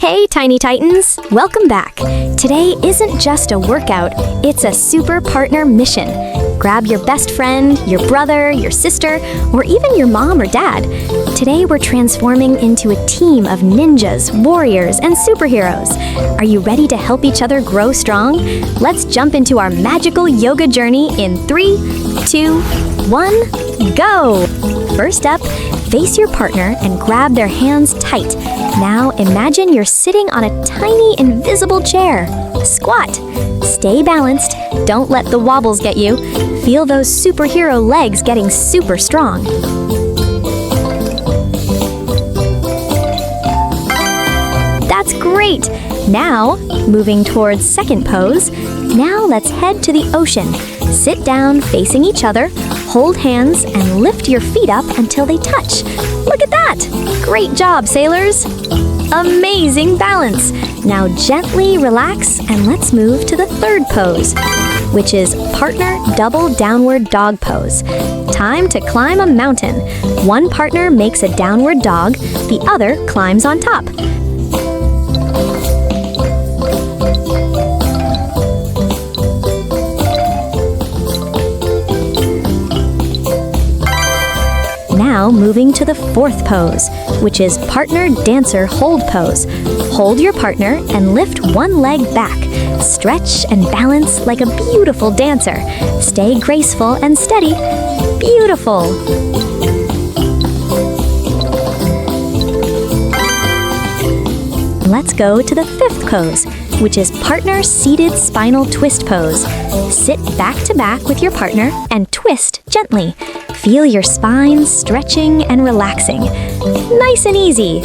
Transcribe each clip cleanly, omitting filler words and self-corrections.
Hey, Tiny Titans! Welcome back. Today isn't just a workout, it's a super partner mission. Grab your best friend, your brother, your sister, or even your mom or dad. Today we're transforming into a team of ninjas, warriors, and superheroes. Are you ready to help each other grow strong? Let's jump into our magical yoga journey in 3, 2, 1, go! First up, face your partner and grab their hands tight. Now imagine you're sitting on a tiny invisible chair. Squat. Stay balanced. Don't let the wobbles get you. Feel those superhero legs getting super strong. That's great! Now, moving towards second pose, now let's head to the ocean. Sit down facing each other, hold hands, and lift your feet up until they touch. Look at that! Great job, sailors! Amazing balance! Now gently relax and let's move to the third pose, which is partner double downward dog pose. Time to climb a mountain. One partner makes a downward dog, the other climbs on top. Now moving to the fourth pose, which is partner dancer hold pose. Hold your partner and lift one leg back. Stretch and balance like a beautiful dancer. Stay graceful and steady. Beautiful! Let's go to the fifth pose, which is partner seated spinal twist pose. Sit back to back with your partner and twist gently. Feel your spine stretching and relaxing. Nice and easy.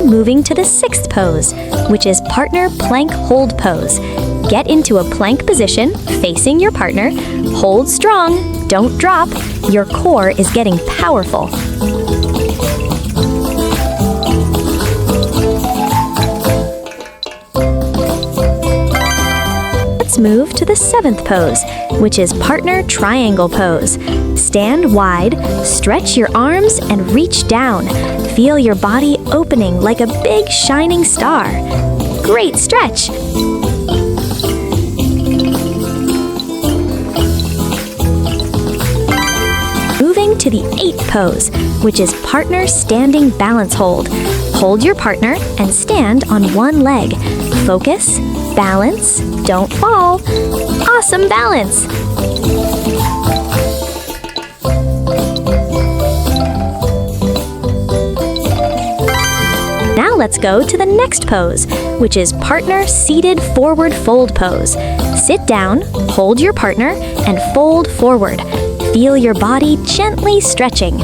Moving to the sixth pose, which is partner plank hold pose. Get into a plank position facing your partner. Hold strong, don't drop. Your core is getting powerful. Let's move to the seventh pose, which is partner triangle pose. Stand wide, stretch your arms, and reach down. Feel your body opening like a big shining star. Great stretch! Moving to the eighth pose, which is partner standing balance hold. Hold your partner and stand on one leg. Focus, balance, don't fall. Awesome balance! Now let's go to the next pose, which is partner seated forward fold pose. Sit down, hold your partner, and fold forward. Feel your body gently stretching.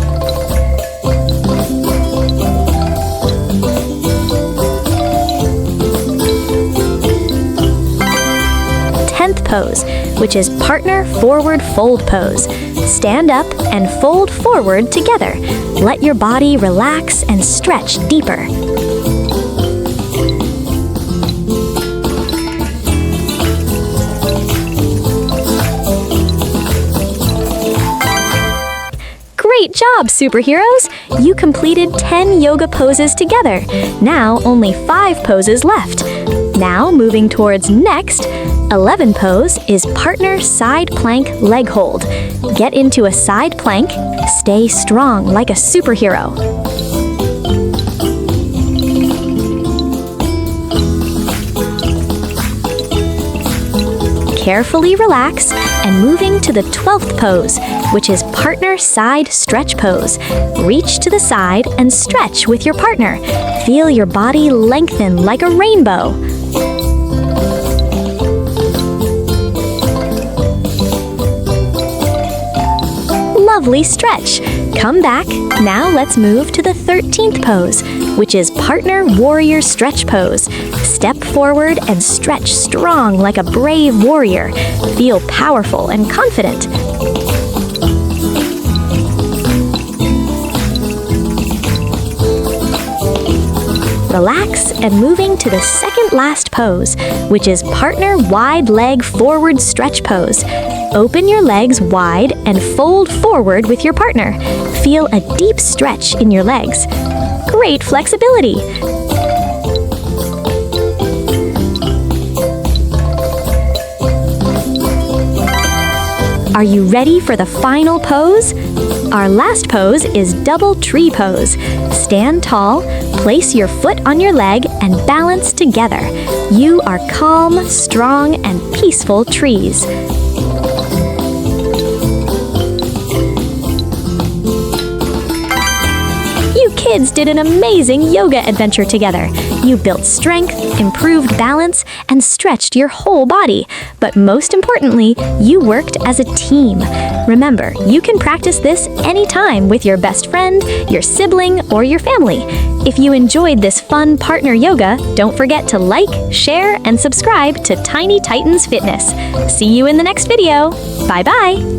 Tenth pose, which is partner forward fold pose. Stand up and fold forward together. Let your body relax and stretch deeper. Great job, superheroes! You completed 10 yoga poses together. Now only 5 poses left. Now moving towards next, 11 pose is partner side plank leg hold. Get into a side plank. Stay strong like a superhero. Carefully relax and moving to the 12th pose, which is partner side stretch pose. Reach to the side and stretch with your partner. Feel your body lengthen like a rainbow. Lovely stretch. Come back. Now let's move to the 13th pose, which is partner warrior stretch pose. Step forward and stretch strong like a brave warrior. Feel powerful and confident. relax, and moving to the second last pose, which is partner wide leg forward stretch pose. Open your legs wide and fold forward with your partner. Feel a deep stretch in your legs. Great flexibility! Are you ready for the final pose? Our last pose is double tree pose. Stand tall, place your foot on your leg, and balance together. You are calm, strong, and peaceful trees. You kids did an amazing yoga adventure together. You built strength, improved balance, and stretched your whole body. But most importantly, you worked as a team. Remember, you can practice this anytime with your best friend, your sibling, or your family. If you enjoyed this fun partner yoga, don't forget to like, share, and subscribe to Tiny Titans Fitness. See you in the next video. Bye-bye!